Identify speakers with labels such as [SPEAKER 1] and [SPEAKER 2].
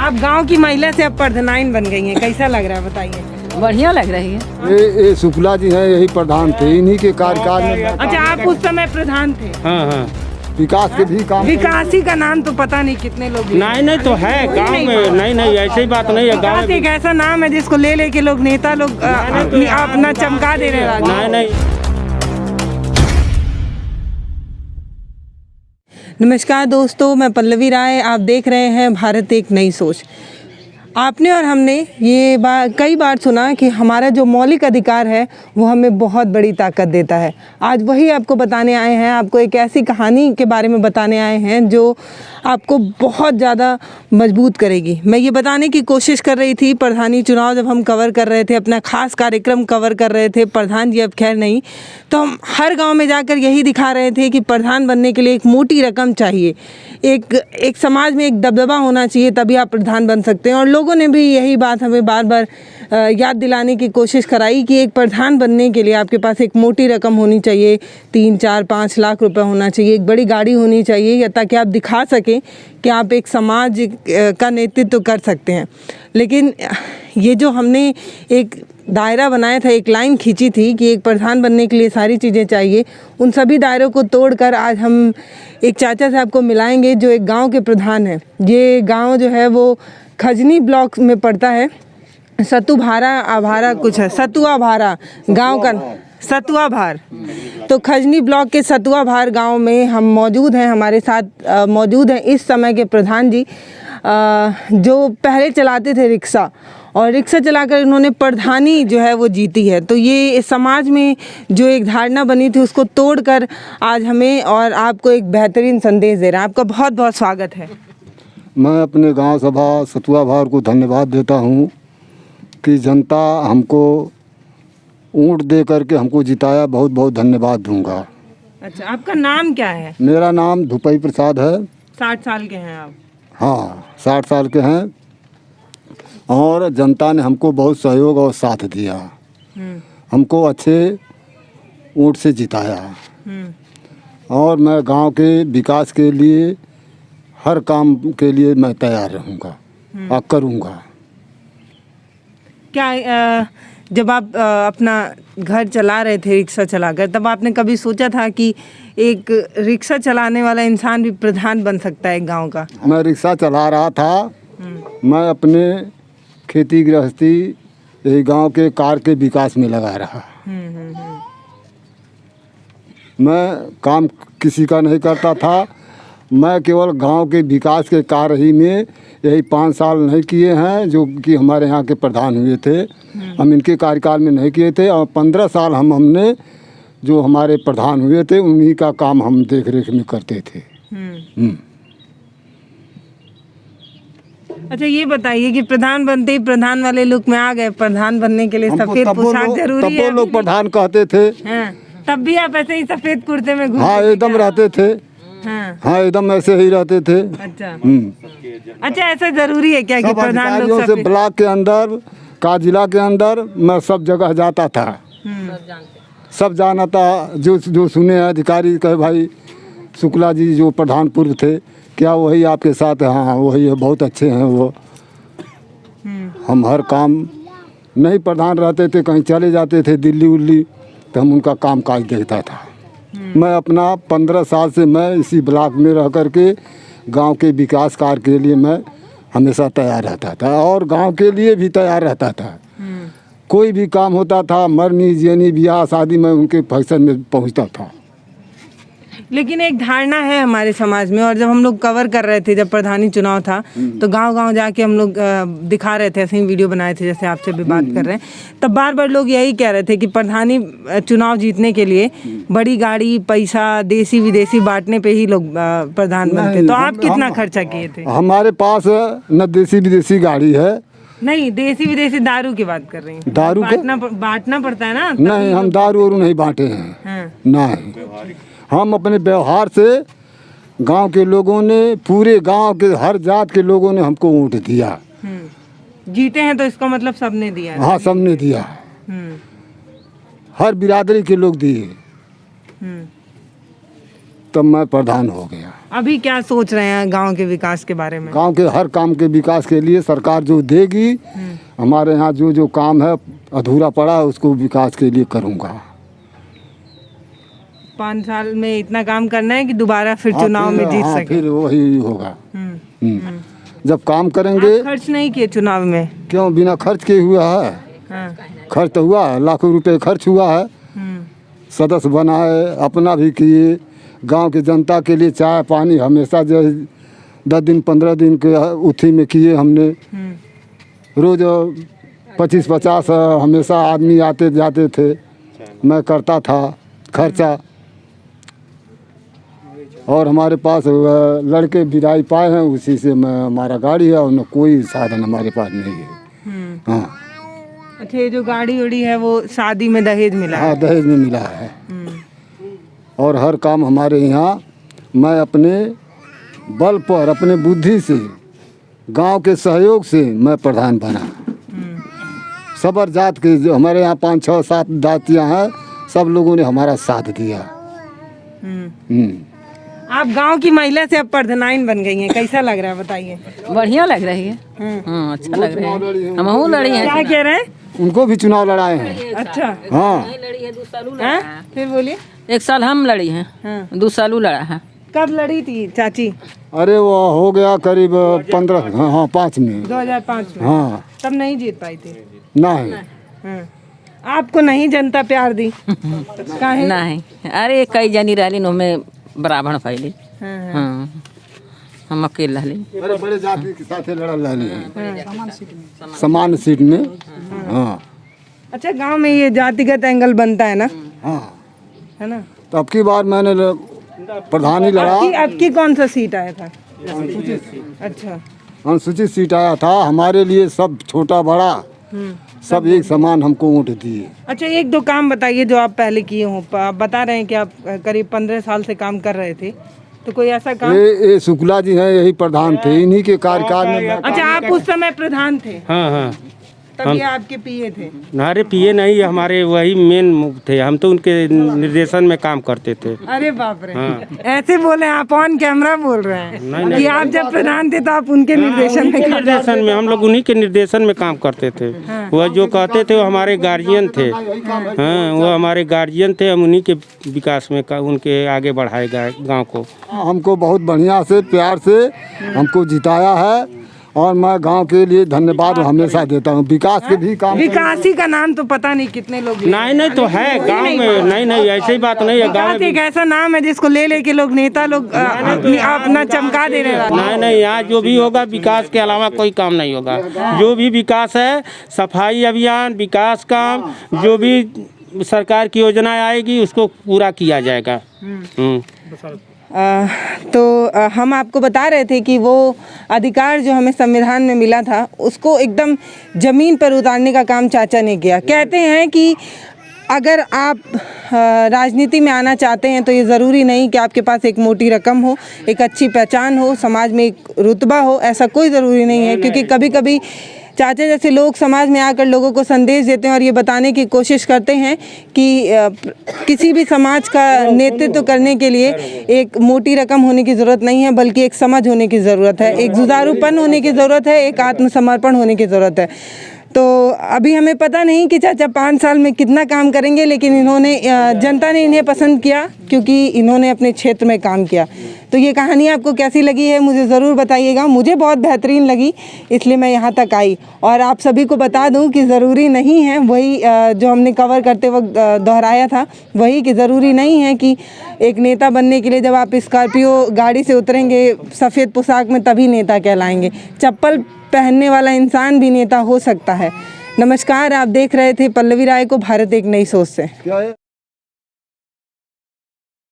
[SPEAKER 1] आप गांव की महिला से अब प्रधान बन गई हैं, कैसा लग रहा है बताइए?
[SPEAKER 2] बढ़िया लग रही है।
[SPEAKER 3] ये शुक्ला जी हैं, यही प्रधान थे, इन्हीं के कार्यकाल में।
[SPEAKER 1] अच्छा, आप उस समय प्रधान थे?
[SPEAKER 4] हाँ हाँ।
[SPEAKER 3] विकास के भी काम।
[SPEAKER 1] विकासी का नाम तो पता नहीं कितने लोग
[SPEAKER 4] नहीं तो है गांव में। नहीं ऐसी बात नहीं है। गांव
[SPEAKER 1] विकास एक ऐसा नाम है जिसको ले लेके लोग नेता लोग अपना चमका दे रहे हैं।
[SPEAKER 4] नहीं।
[SPEAKER 1] नमस्कार दोस्तों, मैं पल्लवी राय, आप देख रहे हैं भारत एक नई सोच। आपने और हमने ये कई बार सुना कि हमारा जो मौलिक अधिकार है वो हमें बहुत बड़ी ताकत देता है। आज वही आपको बताने आए हैं, आपको एक ऐसी कहानी के बारे में बताने आए हैं जो आपको बहुत ज़्यादा मजबूत करेगी। मैं ये बताने की कोशिश कर रही थी, प्रधानी चुनाव जब हम कवर कर रहे थे, अपना खास कार्यक्रम कवर कर रहे थे, प्रधान जी अब खैर नहीं, तो हम हर गांव में जाकर यही दिखा रहे थे कि प्रधान बनने के लिए एक मोटी रकम चाहिए, एक समाज में एक दबदबा होना चाहिए, तभी आप प्रधान बन सकते हैं। और लोगों ने भी यही बात हमें बार बार याद दिलाने की कोशिश कराई कि एक प्रधान बनने के लिए आपके पास एक मोटी रकम होनी चाहिए, 3, 4, 5 लाख रुपए होना चाहिए, एक बड़ी गाड़ी होनी चाहिए, या ताकि आप दिखा सकें कि आप एक समाज का नेतृत्व कर सकते हैं। लेकिन ये जो हमने एक दायरा बनाया था, एक लाइन खींची थी कि एक प्रधान बनने के लिए सारी चीज़ें चाहिए, उन सभी दायरों को तोड़कर आज हम एक चाचा साहब को मिलाएंगे जो एक गांव के प्रधान हैं। ये गांव जो है वो खजनी ब्लॉक में पड़ता है, सतुभारा आभारा कुछ है, सतुआ भारा गाँव का, सतुआ भार। तो खजनी ब्लॉक के सतुआ भार गांव में हम मौजूद हैं। हमारे साथ मौजूद हैं इस समय के प्रधान जी, जो पहले चलाते थे रिक्शा, और रिक्शा चलाकर इन्होंने प्रधानी जो है वो जीती है। तो ये समाज में जो एक धारणा बनी थी उसको तोड़कर आज हमें और आपको एक बेहतरीन संदेश दे रहे हैं। आपका बहुत बहुत स्वागत है।
[SPEAKER 3] मैं अपने गांव सभा सतुआ भार को धन्यवाद देता हूं कि जनता हमको ऊँट दे करके हमको जिताया, बहुत बहुत धन्यवाद दूंगा।
[SPEAKER 1] अच्छा, आपका नाम क्या है?
[SPEAKER 3] मेरा नाम धुपई प्रसाद है।
[SPEAKER 1] 60 साल के हैं आप?
[SPEAKER 3] हाँ, 60 साल के हैं, और जनता ने हमको बहुत सहयोग और साथ दिया, हमको अच्छे ऊँट से जिताया, और मैं गांव के विकास के लिए हर काम के लिए मैं तैयार रहूँगा और करूँगा।
[SPEAKER 1] क्या जब आप अपना घर चला रहे थे रिक्शा चलाकर, तब आपने कभी सोचा था कि एक रिक्शा चलाने वाला इंसान भी प्रधान बन सकता है गांव का?
[SPEAKER 3] मैं रिक्शा चला रहा था, मैं अपने खेती गृहस्थी यही गांव के कार के विकास में लगा रहा। मैं काम किसी का नहीं करता था, मैं केवल गांव के विकास के कार्य ही में यही 5 साल नहीं किए हैं जो कि हमारे यहाँ के प्रधान हुए थे, हम इनके कार्यकाल में नहीं किए थे, और 15 साल हमने जो हमारे प्रधान हुए थे उन्हीं का काम हम देख रेख में करते थे।
[SPEAKER 1] अच्छा, ये बताइए कि प्रधान बनते ही प्रधान वाले लुक में आ गए, प्रधान बनने के लिए सफेद पोशाक जरूरी है?
[SPEAKER 3] तब लोग प्रधान कहते थे।
[SPEAKER 1] तब भी आप ऐसे ही सफेद कुर्ते में
[SPEAKER 3] हाँ, एकदम रहते थे। हाँ, एकदम ऐसे ही रहते थे।
[SPEAKER 1] अच्छा, ऐसा जरूरी है क्या कि प्रधान लोग
[SPEAKER 3] से ब्लॉक के अंदर का जिला के अंदर मैं सब जगह जाता था, सब जाना था, जो सुने अधिकारी कहे भाई शुक्ला जी जो प्रधान पूर्व थे, क्या वही आपके साथ है? हाँ वही है, बहुत अच्छे हैं वो। हम हर काम नहीं प्रधान रहते थे, कहीं चले जाते थे दिल्ली उल्ली, तो हम उनका काम काज देखता था। मैं अपना 15 साल से मैं इसी ब्लॉक में रह करके गांव के विकास कार्य के लिए मैं हमेशा तैयार रहता था, और गांव के लिए भी तैयार रहता था। कोई भी काम होता था, मरनी जीनी ब्याह शादी, में उनके फंक्शन में पहुंचता था।
[SPEAKER 1] लेकिन एक धारणा है हमारे समाज में, और जब हम लोग कवर कर रहे थे, जब प्रधानी चुनाव था, तो गांव-गांव जाके हम लोग दिखा रहे थे, ऐसे ही वीडियो बनाए थे जैसे आपसे भी बात कर रहे हैं, तब बार बार लोग यही कह रहे थे कि प्रधानी चुनाव जीतने के लिए बड़ी गाड़ी, पैसा, देसी विदेशी बांटने पे ही लोग प्रधान बनते। तो आप कितना खर्चा किए थे?
[SPEAKER 3] हमारे पास न देसी विदेशी गाड़ी है।
[SPEAKER 1] नहीं, देसी विदेशी दारू की बात कर रही हूँ।
[SPEAKER 3] दारू
[SPEAKER 1] बांटना पड़ता है ना?
[SPEAKER 3] नहीं, हम दारू वारू नहीं बांटे हैं। नहीं, हम अपने व्यवहार से गांव के लोगों ने, पूरे गांव के हर जात के लोगों ने हमको वोट दिया।
[SPEAKER 1] जीते हैं तो इसका मतलब सबने दिया?
[SPEAKER 3] हाँ, सबने दिया, हर बिरादरी के लोग दिए, तब मैं प्रधान हो गया।
[SPEAKER 1] अभी क्या सोच रहे हैं गांव के विकास के बारे में?
[SPEAKER 3] गांव के हर काम के विकास के लिए सरकार जो देगी, हमारे यहाँ जो जो काम है अधूरा पड़ा है उसको विकास के लिए करूँगा।
[SPEAKER 1] 5 साल में इतना काम करना है कि दोबारा फिर चुनाव में जीत सके।
[SPEAKER 3] फिर वही होगा।
[SPEAKER 1] हम्म।
[SPEAKER 3] जब काम करेंगे।
[SPEAKER 1] आप खर्च नहीं किए चुनाव में?
[SPEAKER 3] क्यों, बिना खर्च के हुआ है?
[SPEAKER 1] हाँ।
[SPEAKER 3] खर्च तो हुआ है, लाखों रुपए खर्च हुआ है। सदस्य बनाए, अपना भी किए, गांव की जनता के लिए चाय पानी हमेशा जो 10 दिन 15 दिन के उठी में किए हमने। रोज 25-50 हमेशा आदमी आते जाते थे, मैं करता था खर्चा। और हमारे पास लड़के विदाई पाए हैं, उसी से मैं हमारा गाड़ी है और न कोई साधन हमारे पास नहीं है। हाँ।
[SPEAKER 1] अच्छा, ये जो गाड़ी उड़ी है वो शादी में दहेज मिला है?
[SPEAKER 3] हाँ, दहेज में मिला है। और हर काम हमारे यहाँ मैं अपने बल पर, अपने बुद्धि से, गांव के सहयोग से मैं प्रधान बना। सबर जात के जो हमारे यहाँ 5, 6, 7 जातियाँ हैं, सब लोगों ने हमारा साथ दिया।
[SPEAKER 1] आप गांव की महिला से अब प्रधान बन गई हैं, कैसा लग रहा है बताइए?
[SPEAKER 2] बढ़िया लग रही है। हाँ, अच्छा लग रहा है। हम लड़ी हैं।
[SPEAKER 1] क्या कह रहे हैं?
[SPEAKER 3] उनको भी चुनाव लड़ाए हैं।
[SPEAKER 1] अच्छा।
[SPEAKER 3] हाँ।
[SPEAKER 1] हाँ? फिर बोलिए।
[SPEAKER 2] 1 साल हम लड़ी हैं।
[SPEAKER 1] हाँ।
[SPEAKER 2] 2 साल लड़ा है।
[SPEAKER 1] कब लड़ी थी चाची?
[SPEAKER 3] अरे वो हो गया करीब 15, हाँ 5 में।
[SPEAKER 1] 2005 में?
[SPEAKER 3] हाँ।
[SPEAKER 1] तब नहीं जीत पाई थी?
[SPEAKER 3] नहीं।
[SPEAKER 1] हाँ। आपको नहीं जनता प्यार दी? काहे?
[SPEAKER 2] नहीं, अरे कई जनी रही में बराबर फैली। हाँ, हम अकेले रही।
[SPEAKER 3] अरे बड़े जाति के साथ लड़ा समान सीट में। हाँ।
[SPEAKER 1] अच्छा, गांव में ये जातिगत एंगल बनता है ना?
[SPEAKER 3] हाँ,
[SPEAKER 1] है ना?
[SPEAKER 3] तो अब की बार मैंने प्रधानी लड़ा।
[SPEAKER 1] अब की कौन सा सीट आया था? अच्छा,
[SPEAKER 3] अनुसूचित सीट आया था। हमारे लिए सब छोटा बड़ा सब एक समान हमको वोट दिए।
[SPEAKER 1] अच्छा, 1-2 काम बताइए जो आप पहले किए हो। आप बता रहे हैं कि आप करीब 15 साल से काम कर रहे थे, तो कोई ऐसा काम?
[SPEAKER 3] ये शुक्ला जी हैं, यही प्रधान थे, इन्हीं के कार्यकाल में।
[SPEAKER 1] अच्छा, आप उस समय प्रधान थे?
[SPEAKER 4] हाँ हाँ।
[SPEAKER 1] तब ये आपके पीए थे?
[SPEAKER 4] हमारे पीए नहीं, हमारे वही मेन थे। हम तो उनके निर्देशन में काम करते थे।
[SPEAKER 1] अरे बाप रे। ऐसे बोले आप, ऑन कैमरा बोल रहे हैं
[SPEAKER 4] नहीं,
[SPEAKER 1] कि आप जब प्रधान थे तो आप उनके निर्देशन में
[SPEAKER 4] निर्देशन में हम लोग उन्हीं के निर्देशन में काम करते थे। वह जो कहते थे वो हमारे गार्जियन थे। हाँ, वो हमारे गार्जियन थे। हम उन्हीं के विकास में उनके आगे बढ़ाए गए गाँव को।
[SPEAKER 3] हमको बहुत बढ़िया से प्यार से हमको जिताया है और मैं गांव के लिए धन्यवाद हमेशा देता हूं। विकास के भी काम।
[SPEAKER 1] विकासी का नाम तो पता नहीं कितने लोग
[SPEAKER 4] नहीं तो है गांव में। नहीं ऐसी बात नहीं है। गांव
[SPEAKER 1] एक ऐसा नाम है जिसको ले लेके लोग नेता लोग अपना चमका दे रहे हैं।
[SPEAKER 4] नहीं, यहाँ जो भी होगा विकास के अलावा कोई काम नहीं होगा। जो भी विकास है, सफाई अभियान, विकास काम, जो भी सरकार की योजनाएं आएगी उसको पूरा किया जाएगा।
[SPEAKER 1] हम आपको बता रहे थे कि वो अधिकार जो हमें संविधान में मिला था उसको एकदम ज़मीन पर उतारने का काम चाचा ने किया। कहते हैं कि अगर आप राजनीति में आना चाहते हैं तो ये ज़रूरी नहीं कि आपके पास एक मोटी रकम हो, एक अच्छी पहचान हो, समाज में एक रुतबा हो, ऐसा कोई ज़रूरी नहीं है। क्योंकि कभी कभी चाचा जैसे लोग समाज में आकर लोगों को संदेश देते हैं और ये बताने की कोशिश करते हैं कि किसी भी समाज का नेतृत्व करने के लिए एक मोटी रकम होने की ज़रूरत नहीं है, बल्कि एक समझ होने की ज़रूरत है, एक जुझारूपन होने की ज़रूरत है, एक आत्मसमर्पण होने की ज़रूरत है। तो अभी हमें पता नहीं कि चाचा 5 साल में कितना काम करेंगे, लेकिन इन्होंने जनता ने इन्हें पसंद किया क्योंकि इन्होंने अपने क्षेत्र में काम किया। तो ये कहानी आपको कैसी लगी है मुझे ज़रूर बताइएगा। मुझे बहुत बेहतरीन लगी, इसलिए मैं यहाँ तक आई। और आप सभी को बता दूँ कि ज़रूरी नहीं है, वही जो हमने कवर करते वक्त दोहराया था वही, कि ज़रूरी नहीं है कि एक नेता बनने के लिए जब आप स्कॉर्पियो गाड़ी से उतरेंगे सफ़ेद पोशाक में तभी नेता कहलाएंगे। चप्पल पहनने वाला इंसान भी नेता हो सकता है। नमस्कार, आप देख रहे थे पल्लवी राय को, भारत एक नई सोच से।